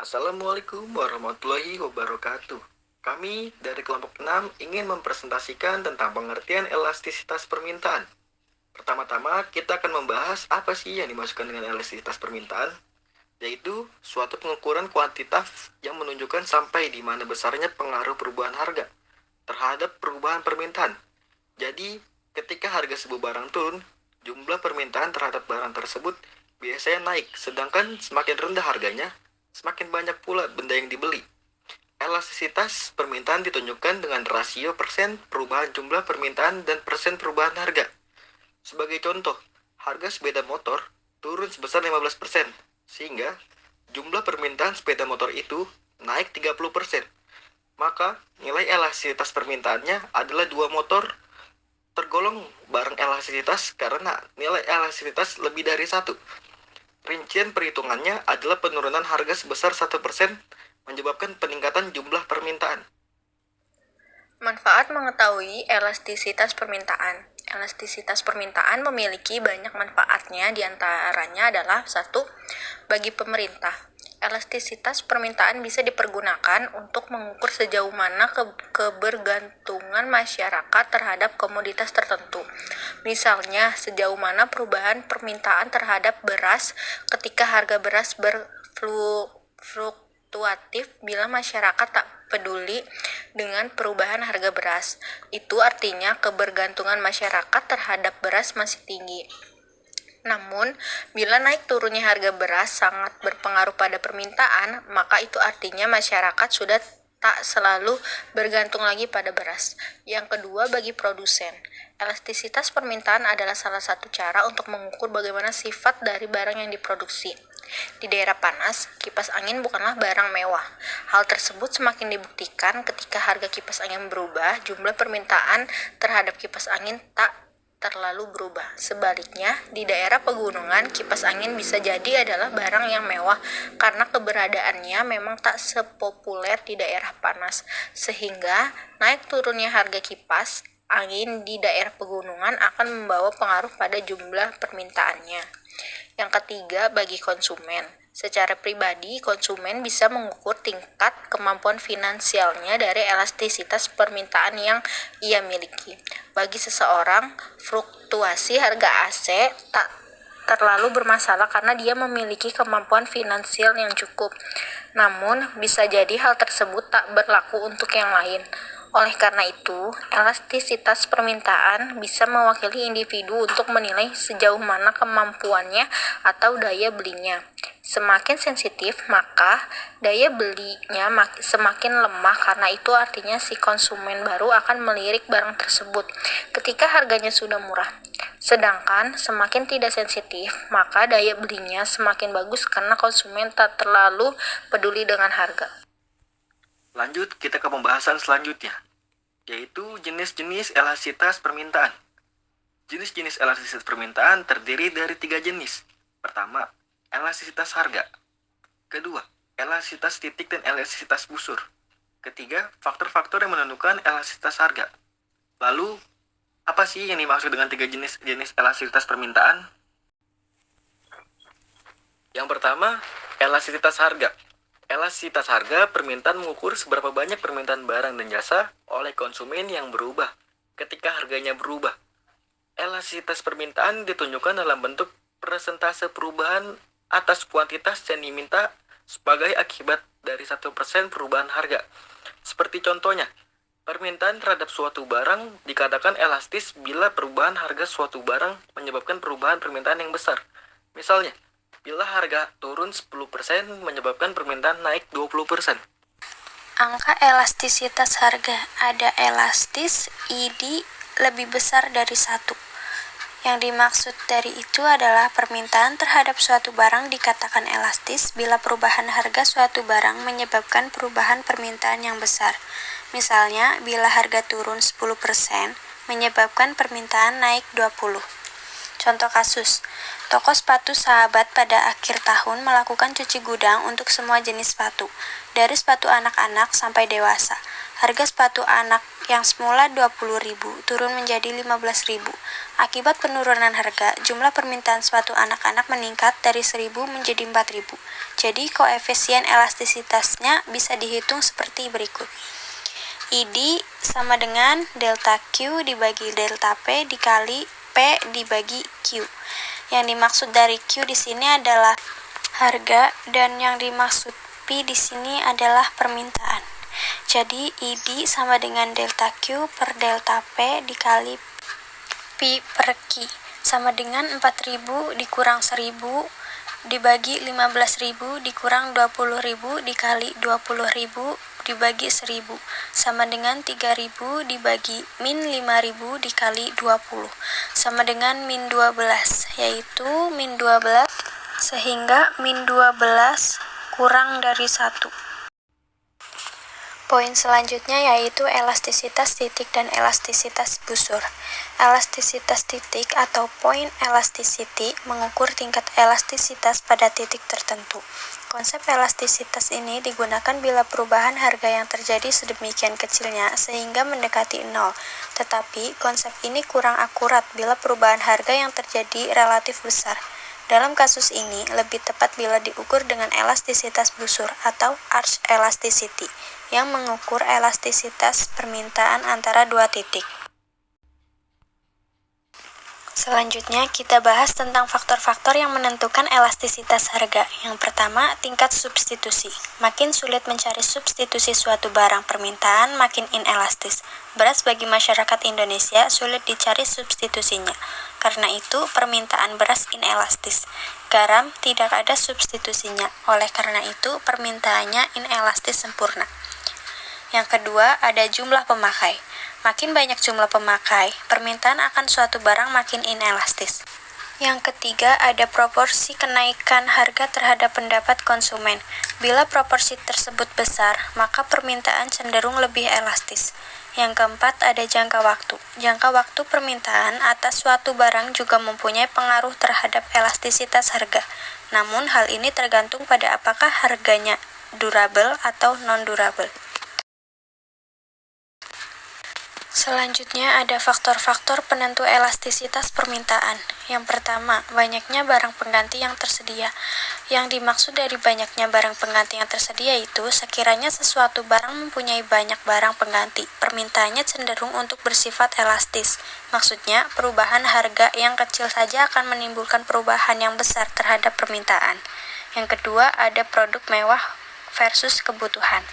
Assalamualaikum warahmatullahi wabarakatuh. Kami dari kelompok 6 ingin mempresentasikan tentang pengertian elastisitas permintaan. Pertama-tama, kita akan membahas apa sih yang dimaksudkan dengan elastisitas permintaan, yaitu suatu pengukuran kuantitatif yang menunjukkan sampai di mana besarnya pengaruh perubahan harga terhadap perubahan permintaan. Jadi, ketika harga sebuah barang turun, jumlah permintaan terhadap barang tersebut biasanya naik, sedangkan semakin rendah harganya, semakin banyak pula benda yang dibeli. Elastisitas permintaan ditunjukkan dengan rasio persen perubahan jumlah permintaan dan persen perubahan harga. Sebagai contoh, harga sepeda motor turun sebesar 15%, sehingga jumlah permintaan sepeda motor itu naik 30%. Maka, nilai elastisitas permintaannya adalah 2 motor tergolong barang elastisitas karena nilai elastisitas lebih dari 1. Rincian perhitungannya adalah penurunan harga sebesar 1% menyebabkan peningkatan jumlah permintaan. Manfaat mengetahui elastisitas permintaan. Elastisitas permintaan memiliki banyak manfaatnya, diantaranya adalah 1. Bagi pemerintah, elastisitas permintaan bisa dipergunakan untuk mengukur sejauh mana kebergantungan masyarakat terhadap komoditas tertentu. Misalnya, sejauh mana perubahan permintaan terhadap beras ketika harga beras berfluktuatif bila masyarakat tak peduli dengan perubahan harga beras. Itu artinya kebergantungan masyarakat terhadap beras masih tinggi. Namun, bila naik turunnya harga beras sangat berpengaruh pada permintaan, maka itu artinya masyarakat sudah tak selalu bergantung lagi pada beras. Yang kedua, bagi produsen, elastisitas permintaan adalah salah satu cara untuk mengukur bagaimana sifat dari barang yang diproduksi. Di daerah panas, kipas angin bukanlah barang mewah. Hal tersebut semakin dibuktikan ketika harga kipas angin berubah, jumlah permintaan terhadap kipas angin tak terlalu berubah. Sebaliknya, di daerah pegunungan, kipas angin bisa jadi adalah barang yang mewah karena keberadaannya memang tak sepopuler di daerah panas, sehingga naik turunnya harga kipas angin di daerah pegunungan akan membawa pengaruh pada jumlah permintaannya. Yang ketiga, bagi konsumen. Secara pribadi, konsumen bisa mengukur tingkat kemampuan finansialnya dari elastisitas permintaan yang ia miliki. Bagi seseorang, fluktuasi harga AC tak terlalu bermasalah karena dia memiliki kemampuan finansial yang cukup. Namun, bisa jadi hal tersebut tak berlaku untuk yang lain. Oleh karena itu, elastisitas permintaan bisa mewakili individu untuk menilai sejauh mana kemampuannya atau daya belinya. Semakin sensitif, maka daya belinya semakin lemah, karena itu artinya si konsumen baru akan melirik barang tersebut ketika harganya sudah murah. Sedangkan semakin tidak sensitif, maka daya belinya semakin bagus karena konsumen tak terlalu peduli dengan harga. Lanjut kita ke pembahasan selanjutnya, yaitu jenis-jenis elastisitas permintaan. Jenis-jenis elastisitas permintaan terdiri dari 3 jenis. Pertama, elastisitas harga. Kedua, elastisitas titik dan elastisitas busur. Ketiga, faktor-faktor yang menentukan elastisitas harga. Lalu, apa sih yang dimaksud dengan 3 jenis elastisitas permintaan? Yang pertama, elastisitas harga. Elastisitas harga permintaan mengukur seberapa banyak permintaan barang dan jasa oleh konsumen yang berubah ketika harganya berubah. Elastisitas permintaan ditunjukkan dalam bentuk persentase perubahan atas kuantitas yang diminta sebagai akibat dari 1% perubahan harga. Seperti contohnya, permintaan terhadap suatu barang dikatakan elastis bila perubahan harga suatu barang menyebabkan perubahan permintaan yang besar. Misalnya, bila harga turun 10% menyebabkan permintaan naik 20%. Angka elastisitas harga ada elastis ID lebih besar dari 1. Yang dimaksud dari itu adalah permintaan terhadap suatu barang dikatakan elastis bila perubahan harga suatu barang menyebabkan perubahan permintaan yang besar. Misalnya, bila harga turun 10% menyebabkan permintaan naik 20%. Contoh kasus, toko sepatu Sahabat pada akhir tahun melakukan cuci gudang untuk semua jenis sepatu, dari sepatu anak-anak sampai dewasa. Harga sepatu anak yang semula 20.000 turun menjadi 15.000. Akibat penurunan harga, jumlah permintaan sepatu anak-anak meningkat dari 1.000 menjadi 4.000. Jadi koefisien elastisitasnya bisa dihitung seperti berikut. ID sama dengan delta Q dibagi delta P dikali P dibagi Q. Yang dimaksud dari Q di sini adalah harga dan yang dimaksud P di sini adalah permintaan. Jadi ID sama dengan delta Q per delta P dikali P per Q sama dengan 4.000 dikurang 1.000 dibagi 15.000 dikurang 20.000 dikali 20.000 dibagi 1.000 sama dengan 3.000 dibagi min 5.000 dikali 20 sama dengan min 12, yaitu min 12 sehingga min 12 kurang dari 1. Poin selanjutnya yaitu elastisitas titik dan elastisitas busur. Elastisitas titik atau point elasticity mengukur tingkat elastisitas pada titik tertentu. Konsep elastisitas ini digunakan bila perubahan harga yang terjadi sedemikian kecilnya sehingga mendekati nol. Tetapi konsep ini kurang akurat bila perubahan harga yang terjadi relatif besar. Dalam kasus ini, lebih tepat bila diukur dengan elastisitas busur atau arch elasticity, yang mengukur elastisitas permintaan antara dua titik. Selanjutnya, kita bahas tentang faktor-faktor yang menentukan elastisitas harga. Yang pertama, tingkat substitusi. Makin sulit mencari substitusi suatu barang permintaan, makin inelastis. Beras bagi masyarakat Indonesia sulit dicari substitusinya. Karena itu, permintaan beras inelastis. Garam tidak ada substitusinya. Oleh karena itu, permintaannya inelastis sempurna. Yang kedua, ada jumlah pemakai. Makin banyak jumlah pemakai, permintaan akan suatu barang makin inelastis. Yang ketiga, ada proporsi kenaikan harga terhadap pendapat konsumen. Bila proporsi tersebut besar, maka permintaan cenderung lebih elastis. Yang keempat, ada jangka waktu. Jangka waktu permintaan atas suatu barang juga mempunyai pengaruh terhadap elastisitas harga. Namun, hal ini tergantung pada apakah harganya durable atau non-durable. Selanjutnya ada faktor-faktor penentu elastisitas permintaan. Yang pertama, banyaknya barang pengganti yang tersedia. Yang dimaksud dari banyaknya barang pengganti yang tersedia itu, sekiranya sesuatu barang mempunyai banyak barang pengganti, permintaannya cenderung untuk bersifat elastis. Maksudnya, perubahan harga yang kecil saja akan menimbulkan perubahan yang besar terhadap permintaan. Yang kedua, ada produk mewah versus kebutuhan.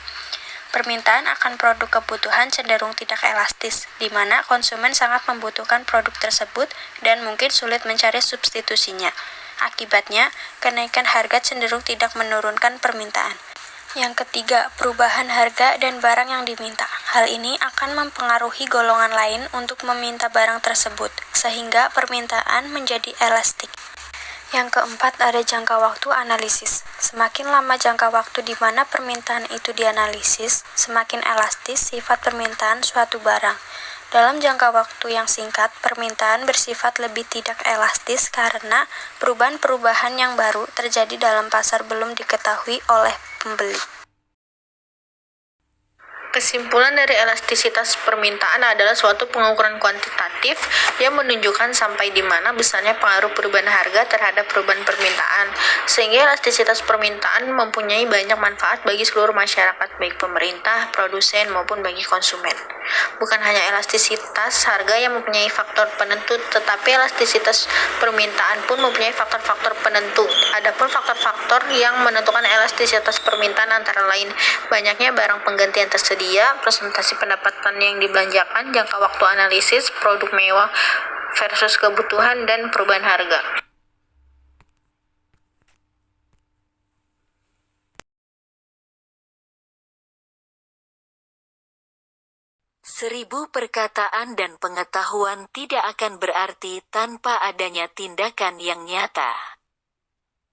Permintaan akan produk kebutuhan cenderung tidak elastis, di mana konsumen sangat membutuhkan produk tersebut dan mungkin sulit mencari substitusinya. Akibatnya, kenaikan harga cenderung tidak menurunkan permintaan. Yang ketiga, perubahan harga dan barang yang diminta. Hal ini akan mempengaruhi golongan lain untuk meminta barang tersebut, sehingga permintaan menjadi elastik. Yang keempat, ada jangka waktu analisis. Semakin lama jangka waktu di mana permintaan itu dianalisis, semakin elastis sifat permintaan suatu barang. Dalam jangka waktu yang singkat, permintaan bersifat lebih tidak elastis karena perubahan-perubahan yang baru terjadi dalam pasar belum diketahui oleh pembeli. Kesimpulan dari elastisitas permintaan adalah suatu pengukuran kuantitatif yang menunjukkan sampai di mana besarnya pengaruh perubahan harga terhadap perubahan permintaan, sehingga elastisitas permintaan mempunyai banyak manfaat bagi seluruh masyarakat, baik pemerintah, produsen, maupun bagi konsumen. Bukan hanya elastisitas harga yang mempunyai faktor penentu, tetapi elastisitas permintaan pun mempunyai faktor-faktor penentu. Adapun faktor-faktor yang menentukan elastisitas permintaan antara lain banyaknya barang pengganti yang tersedia, presentasi pendapatan yang dibelanjakan, jangka waktu analisis, produk mewah versus kebutuhan, dan perubahan harga. Seribu perkataan dan pengetahuan tidak akan berarti tanpa adanya tindakan yang nyata.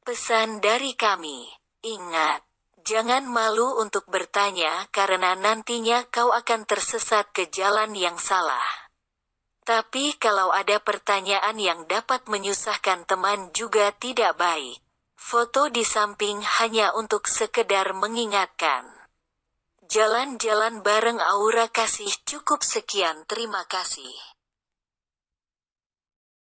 Pesan dari kami, ingat, jangan malu untuk bertanya karena nantinya kau akan tersesat ke jalan yang salah. Tapi kalau ada pertanyaan yang dapat menyusahkan teman juga tidak baik. Foto di samping hanya untuk sekedar mengingatkan. Jalan-jalan bareng Aura Kasih cukup sekian, terima kasih.